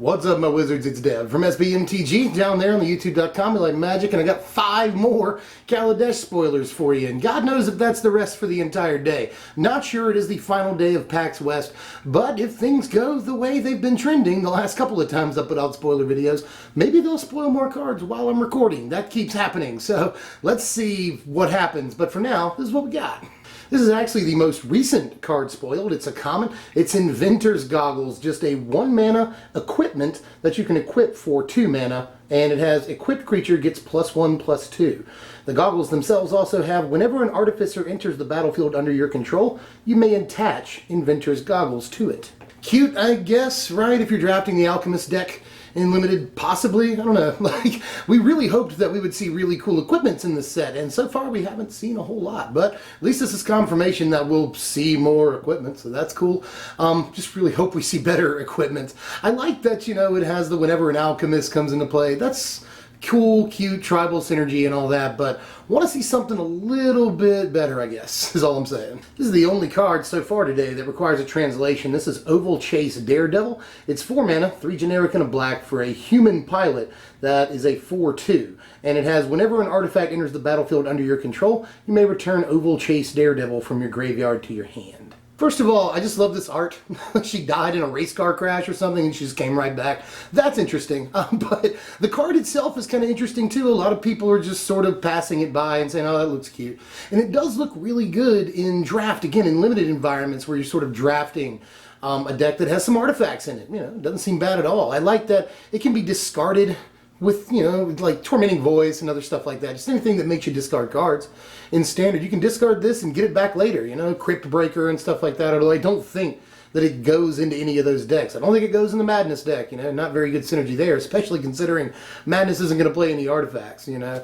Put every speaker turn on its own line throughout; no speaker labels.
What's up, my wizards? It's Dev from SBMTG down there on the YouTube.com. We like magic, and I got 5 more Kaladesh spoilers for you, and God knows if that's the rest for the entire day. Not sure it is the final day of PAX West, but if things go the way they've been trending the last couple of times I put out spoiler videos, maybe they'll spoil more cards while I'm recording. That keeps happening, so let's see what happens. But for now, this is what we got. This is actually the most recent card spoiled. It's a common. It's Inventor's Goggles, just a 1-mana equipment that you can equip for 2 mana, and it has equipped creature gets +1/+2. The goggles themselves also have, whenever an artificer enters the battlefield under your control, you may attach Inventor's Goggles to it. Cute, I guess, right? If you're drafting the Alchemist deck in Limited, possibly. I don't know. Like, we really hoped that we would see really cool equipments in this set, and so far we haven't seen a whole lot. But at least this is confirmation that we'll see more equipment, so that's cool. Just really hope we see better equipment. I like that, you know, it has the whenever an alchemist comes into play. That's cool, cute, tribal synergy and all that, but want to see something a little bit better, I guess, is all I'm saying. This is the only card so far today that requires a translation. This is Oval Chase Daredevil. It's 4 mana, 3 generic and a black for a human pilot that is a 4/2. And it has, whenever an artifact enters the battlefield under your control, you may return Oval Chase Daredevil from your graveyard to your hand. First of all, I just love this art. She died in a race car crash or something and she just came right back. That's interesting. But the card itself is kind of interesting too. A lot of people are just sort of passing it by and saying, oh, that looks cute. And it does look really good in draft, again, in limited environments where you're sort of drafting a deck that has some artifacts in it. You know, it doesn't seem bad at all. I like that it can be discarded with, you know, like Tormenting Voice and other stuff like that. Just anything that makes you discard cards. In Standard, you can discard this and get it back later, you know, Crypt Breaker and stuff like that, although I don't think that it goes into any of those decks. I don't think it goes in the Madness deck, you know, not very good synergy there, especially considering Madness isn't going to play any artifacts, you know.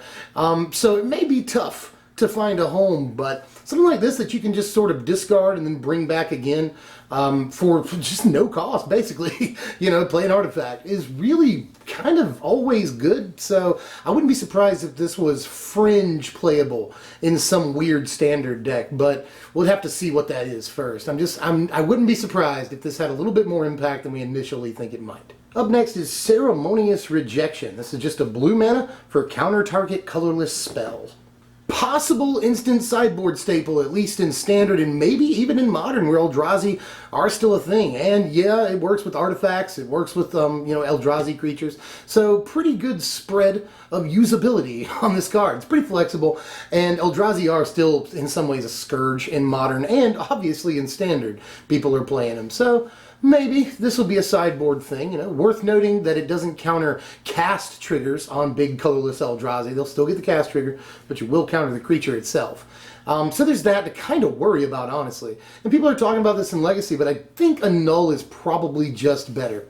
So it may be tough to find a home, but something like this that you can just sort of discard and then bring back again for just no cost, basically, you know, play an artifact is really kind of always good. So I wouldn't be surprised if this was fringe playable in some weird Standard deck, but we'll have to see what that is first. I wouldn't be surprised if this had a little bit more impact than we initially think it might. Up next is Ceremonious Rejection. This is just a blue mana for counter target colorless spell. Possible instant sideboard staple, at least in Standard and maybe even in Modern, where Eldrazi are still a thing. And yeah, it works with artifacts, it works with you know, Eldrazi creatures. So pretty good spread of usability on this card. It's pretty flexible, and Eldrazi are still in some ways a scourge in Modern, and obviously in Standard people are playing them. So maybe this will be a sideboard thing, you know. Worth noting that it doesn't counter cast triggers on big colorless Eldrazi. They'll still get the cast trigger, but you will counter the creature itself. So there's that to kind of worry about, honestly. And people are talking about this in Legacy, but I think a null is probably just better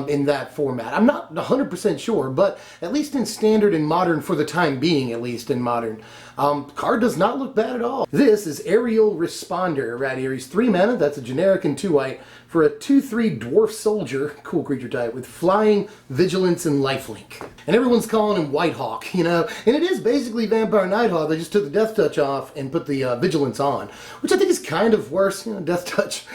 in that format. I'm not 100% sure, but at least in Standard and Modern, for the time being, at least in Modern, card does not look bad at all. This is Aerial Responder right here. He's 3 mana, that's a generic and 2 white, for a 2/3 dwarf soldier, cool creature type, with flying, vigilance, and lifelink. And everyone's calling him Whitehawk, you know, and it is basically Vampire Nighthawk. They just took the Death Touch off and put the vigilance on, which I think is kind of worse. You know, Death Touch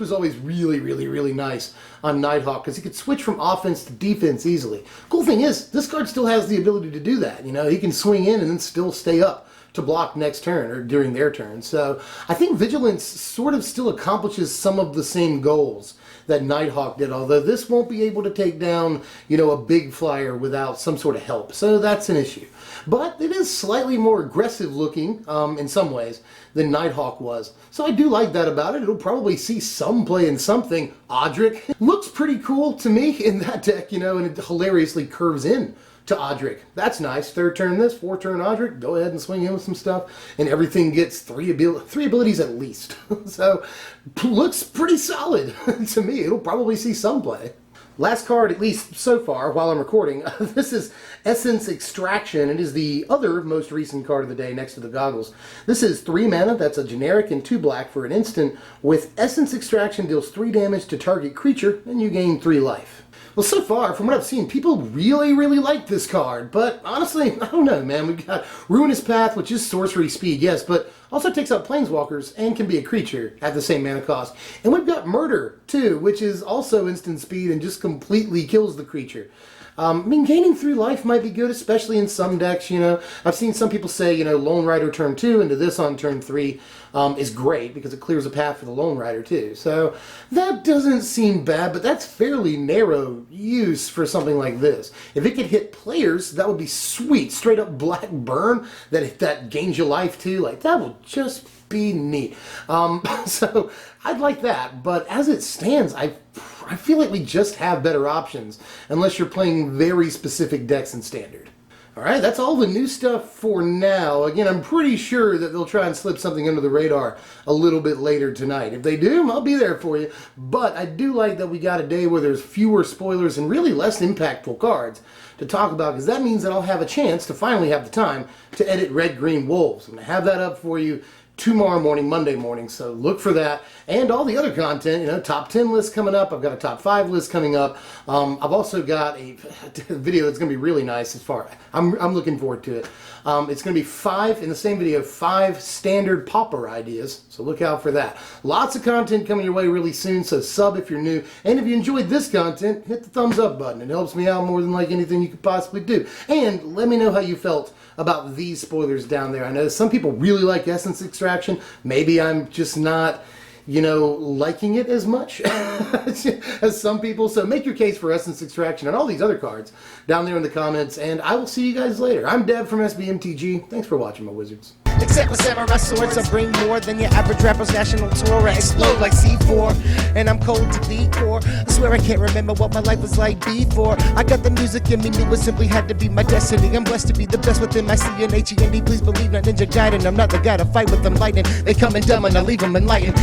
was always really nice on Nighthawk because he could switch from offense to defense easily. Cool thing is, this card still has the ability to do that. You know, he can swing in and then still stay up to block next turn or during their turn. So I think Vigilance sort of still accomplishes some of the same goals that Nighthawk did, although this won't be able to take down, you know, a big flyer without some sort of help. So that's an issue. But it is slightly more aggressive looking in some ways than Nighthawk was. So I do like that about it. It'll probably see some play in something. Odric looks pretty cool to me in that deck, you know, and it hilariously curves in to Odric. That's nice. 3rd turn this, 4th turn Odric. Go ahead and swing in with some stuff, and everything gets 3 abilities at least. So looks pretty solid to me. It'll probably see some play. Last card, at least so far, while I'm recording, this is Essence Extraction. It is the other most recent card of the day next to the goggles. This is 3 mana, that's a generic and 2 black for an instant, with Essence Extraction deals 3 damage to target creature, and you gain 3 life. Well, so far, from what I've seen, people really like this card, but honestly, I don't know, man. We've got Ruinous Path, which is sorcery speed, yes, but Also takes out planeswalkers and can be a creature at the same mana cost. And we've got Murder, too, which is also instant speed and just completely kills the creature. I mean, gaining 3 life might be good, especially in some decks, you know. I've seen some people say, you know, Lone Rider turn 2 into this on turn 3 is great because it clears a path for the Lone Rider, too. So that doesn't seem bad, but that's fairly narrow use for something like this. If it could hit players, that would be sweet. Straight up black burn that gains you life, too. Like, that will just be neat. So I'd like that, but as it stands, I feel like we just have better options, unless you're playing very specific decks in Standard. Alright, that's all the new stuff for now. Again, I'm pretty sure that they'll try and slip something under the radar a little bit later tonight. If they do, I'll be there for you. But I do like that we got a day where there's fewer spoilers and really less impactful cards to talk about, because that means that I'll have a chance to finally have the time to edit Red Green Wolves. I'm going to have that up for you tomorrow morning, Monday morning, so look for that. And all the other content, you know, top 10 list coming up. I've got a top 5 list coming up. I've also got a video that's going to be really nice as far. I'm looking forward to it. It's going to be 5, in the same video, 5 standard Pauper ideas, so look out for that. Lots of content coming your way really soon, so sub if you're new. And if you enjoyed this content, hit the thumbs up button. It helps me out more than like anything you could possibly do. And let me know how you felt about these spoilers down there. I know some people really like Essence Extraction. Maybe I'm just not, you know, liking it as much as some people. So make your case for Essence Extraction and all these other cards down there in the comments, and I will see you guys later. I'm Dev from SBMTG. Thanks for watching, my wizards.
Except with samurai swords, I bring more than your average rapper's national tour. I explode like C4, and I'm cold to the core. I swear I can't remember what my life was like before. I got the music in me, knew it simply had to be my destiny. I'm blessed to be the best within my CNHEND. Please believe not Ninja Gaiden. I'm not the guy to fight with them lightning. They come in dumb and I leave them enlightened.